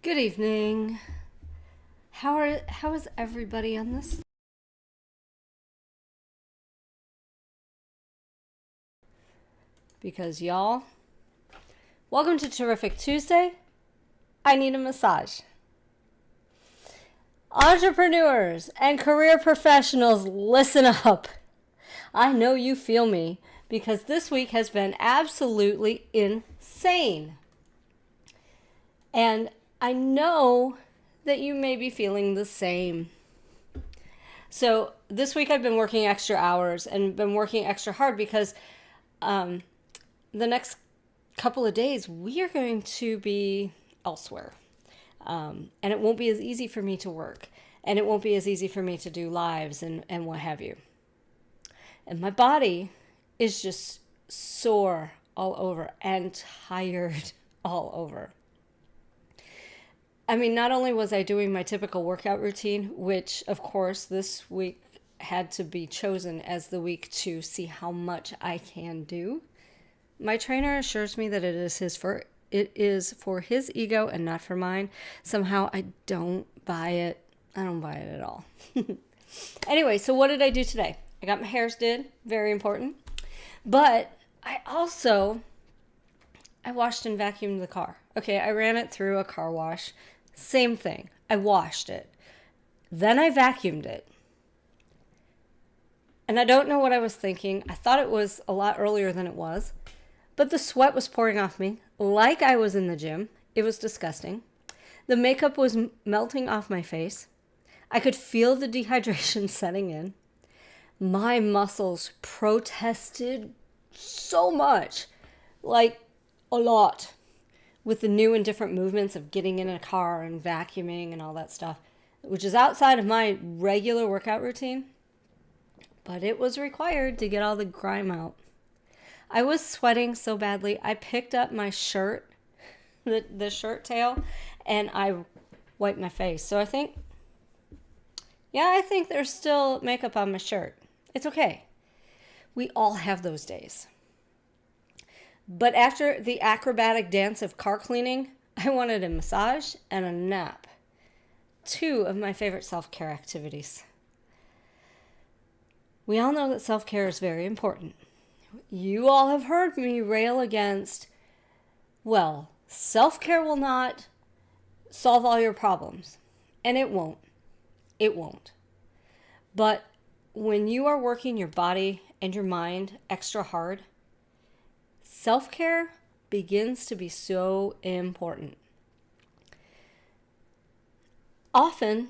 Good evening. How is everybody on this? Because y'all, welcome to Terrific Tuesday. I need a massage. Entrepreneurs and career professionals, listen up. I know you feel me because this week has been absolutely insane. And I know that you may be feeling the same. So this week I've been working extra hours and been working extra hard because the next couple of days we are going to be elsewhere. And it won't be as easy for me to work. And it won't be as easy for me to do lives and what have you. And my body is just sore all over and tired all over. I mean, not only was I doing my typical workout routine, which of course this week had to be chosen as the week to see how much I can do. My trainer assures me that it is for his ego and not for mine. Somehow I don't buy it. I don't buy it at all. Anyway, so what did I do today? I got my hairs did, very important. But I washed and vacuumed the car. Okay, I ran it through a car wash. Same thing. I washed it. Then I vacuumed it. And I don't know what I was thinking. I thought it was a lot earlier than it was. But the sweat was pouring off me like I was in the gym. It was disgusting. The makeup was melting off my face. I could feel the dehydration setting in. My muscles protested so much, like a lot, with the new and different movements of getting in a car and vacuuming and all that stuff, which is outside of my regular workout routine. But it was required to get all the grime out. I was sweating so badly, I picked up my shirt, the shirt tail, and I wiped my face. So I think there's still makeup on my shirt. It's okay. We all have those days. But after the acrobatic dance of car cleaning, I wanted a massage and a nap. Two of my favorite self-care activities. We all know that self-care is very important. You all have heard me rail against, well, self-care will not solve all your problems. And it won't. It won't. But when you are working your body and your mind extra hard, self-care begins to be so important. Often,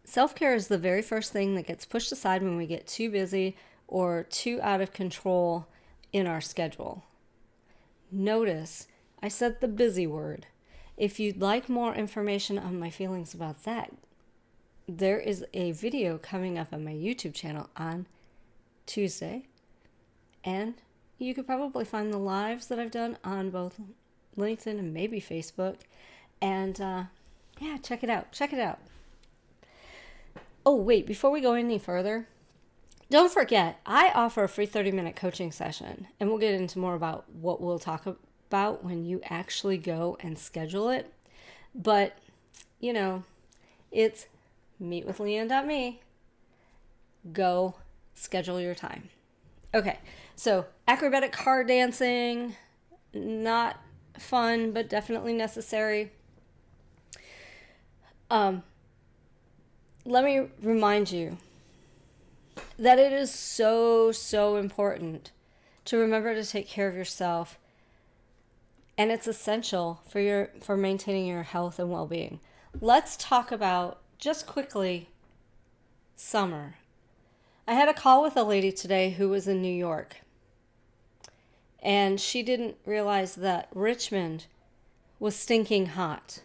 self-care is the very first thing that gets pushed aside when we get too busy or too out of control in our schedule. Notice, I said the busy word. If you'd like more information on my feelings about that, there is a video coming up on my YouTube channel on Tuesday, and you could probably find the lives that I've done on both LinkedIn and maybe Facebook. And check it out. Check it out. Oh, wait, before we go any further, don't forget, I offer a free 30-minute coaching session. And we'll get into more about what we'll talk about when you actually go and schedule it. But, it's meetwithleanne.me. Go schedule your time. Okay, so acrobatic car dancing, not fun, but definitely necessary. Let me remind you that it is so, so important to remember to take care of yourself, and it's essential for maintaining your health and well-being. Let's talk about, just quickly, summer. I had a call with a lady today who was in New York, and she didn't realize that Richmond was stinking hot.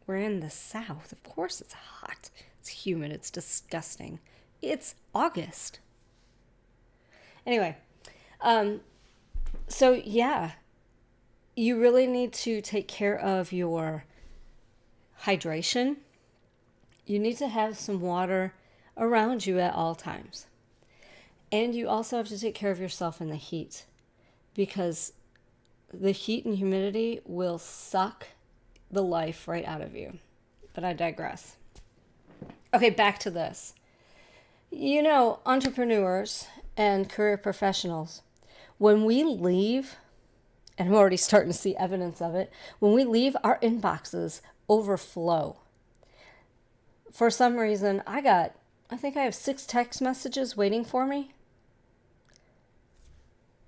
We're in the South. Of course it's hot. It's humid. It's disgusting. It's August. Anyway, so yeah, you really need to take care of your hydration. You need to have some water around you at all times. And you also have to take care of yourself in the heat, because the heat and humidity will suck the life right out of you. But I digress. Okay, back to this. You know, entrepreneurs and career professionals, when we leave, and I'm already starting to see evidence of it, when we leave, our inboxes overflow. For some reason, I think I have 6 text messages waiting for me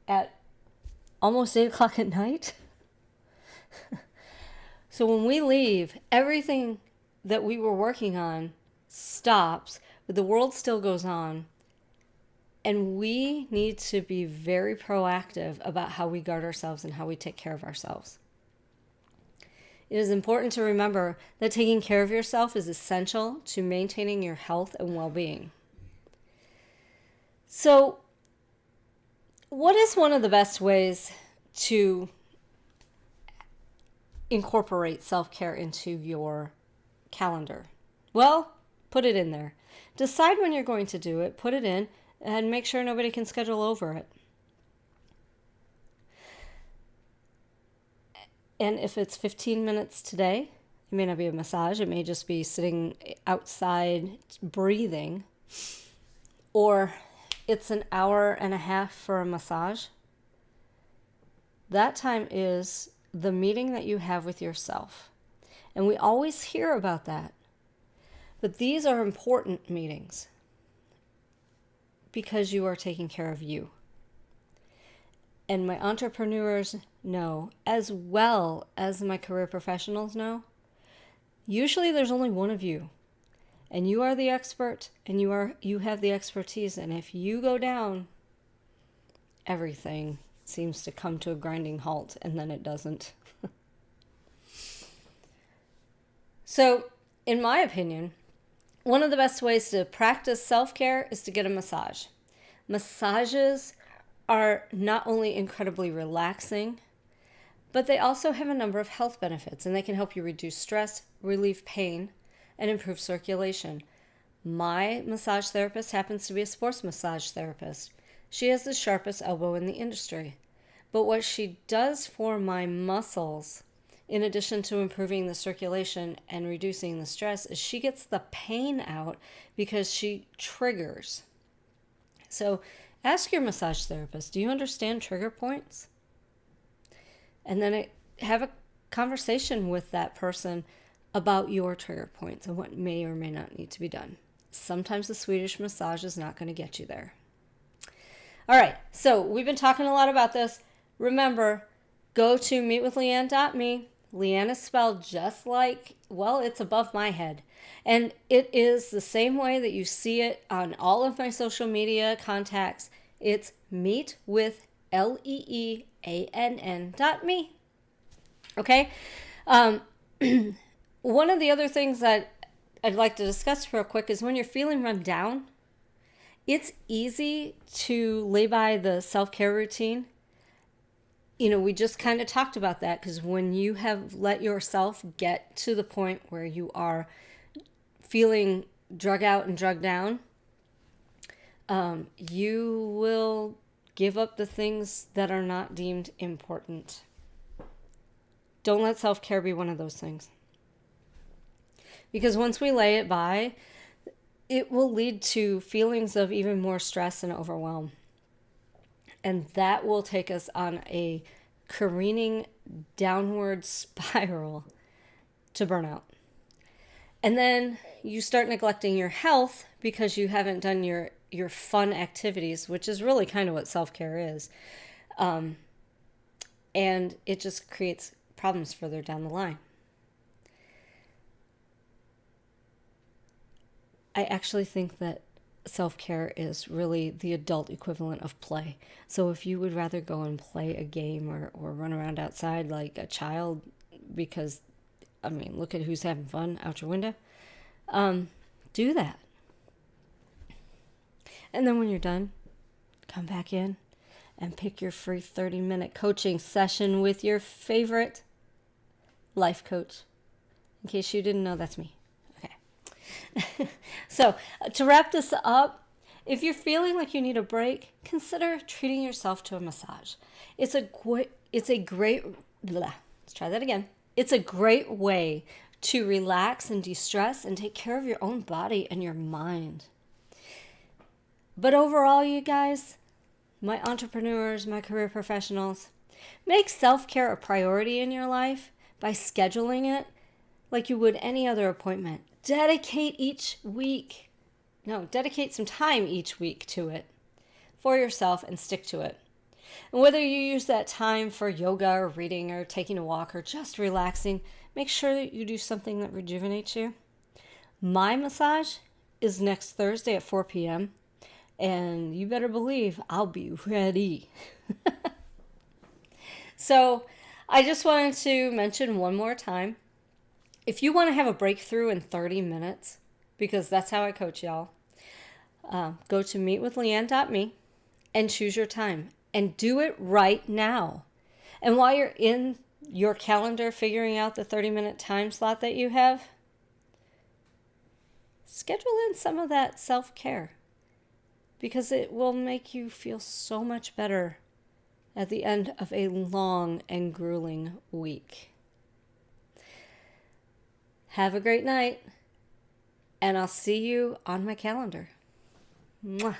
at almost 8 o'clock at night. So when we leave, everything that we were working on stops, but the world still goes on. And we need to be very proactive about how we guard ourselves and how we take care of ourselves. It is important to remember that taking care of yourself is essential to maintaining your health and well-being. So, what is one of the best ways to incorporate self-care into your calendar? Well, put it in there. Decide when you're going to do it, put it in, and make sure nobody can schedule over it. And if it's 15 minutes today, it may not be a massage. It may just be sitting outside breathing. Or it's an hour and a half for a massage. That time is the meeting that you have with yourself. And we always hear about that. But these are important meetings because you are taking care of you. And my entrepreneurs know, as well as my career professionals know, usually there's only one of you. And you are the expert, and you have the expertise. And if you go down, everything seems to come to a grinding halt, and then it doesn't. So, in my opinion, one of the best ways to practice self-care is to get a massage. Massages are not only incredibly relaxing, but they also have a number of health benefits, and they can help you reduce stress, relieve pain, and improve circulation. My massage therapist happens to be a sports massage therapist. She has the sharpest elbow in the industry. But what she does for my muscles, in addition to improving the circulation and reducing the stress, is she gets the pain out because she triggers. So ask your massage therapist, do you understand trigger points? And then have a conversation with that person about your trigger points and what may or may not need to be done. Sometimes the Swedish massage is not going to get you there. All right, so we've been talking a lot about this. Remember, go to meetwithleanne.me. Leanne is spelled just like, well, it's above my head. And it is the same way that you see it on all of my social media contacts. It's meetwithleann.me. Okay? One of the other things that I'd like to discuss real quick is when you're feeling run down, it's easy to lay by the self-care routine. You know, we just kind of talked about that, because when you have let yourself get to the point where you are feeling drug out and drug down, you will give up the things that are not deemed important. Don't let self-care be one of those things. Because once we lay it by, it will lead to feelings of even more stress and overwhelm. And that will take us on a careening downward spiral to burnout. And then you start neglecting your health because you haven't done your fun activities, which is really kind of what self-care is. And it just creates problems further down the line. I actually think that self-care is really the adult equivalent of play. So if you would rather go and play a game or run around outside like a child, because, I mean, look at who's having fun out your window, do that. And then when you're done, come back in and pick your free 30-minute coaching session with your favorite life coach. In case you didn't know, that's me. So, to wrap this up, if you're feeling like you need a break, consider treating yourself to a massage. It's a great, let's try that again. It's a great way to relax and de-stress and take care of your own body and your mind. But overall, you guys, my entrepreneurs, my career professionals, make self-care a priority in your life by scheduling it like you would any other appointment. Dedicate some time each week to it for yourself and stick to it. And whether you use that time for yoga or reading or taking a walk or just relaxing, make sure that you do something that rejuvenates you. My massage is next Thursday at 4 p.m. And you better believe I'll be ready. So I just wanted to mention one more time, if you want to have a breakthrough in 30 minutes, because that's how I coach y'all, go to meetwithleanne.me and choose your time and do it right now. And while you're in your calendar figuring out the 30-minute time slot that you have, schedule in some of that self-care, because it will make you feel so much better at the end of a long and grueling week. Have a great night, and I'll see you on my calendar. Mwah.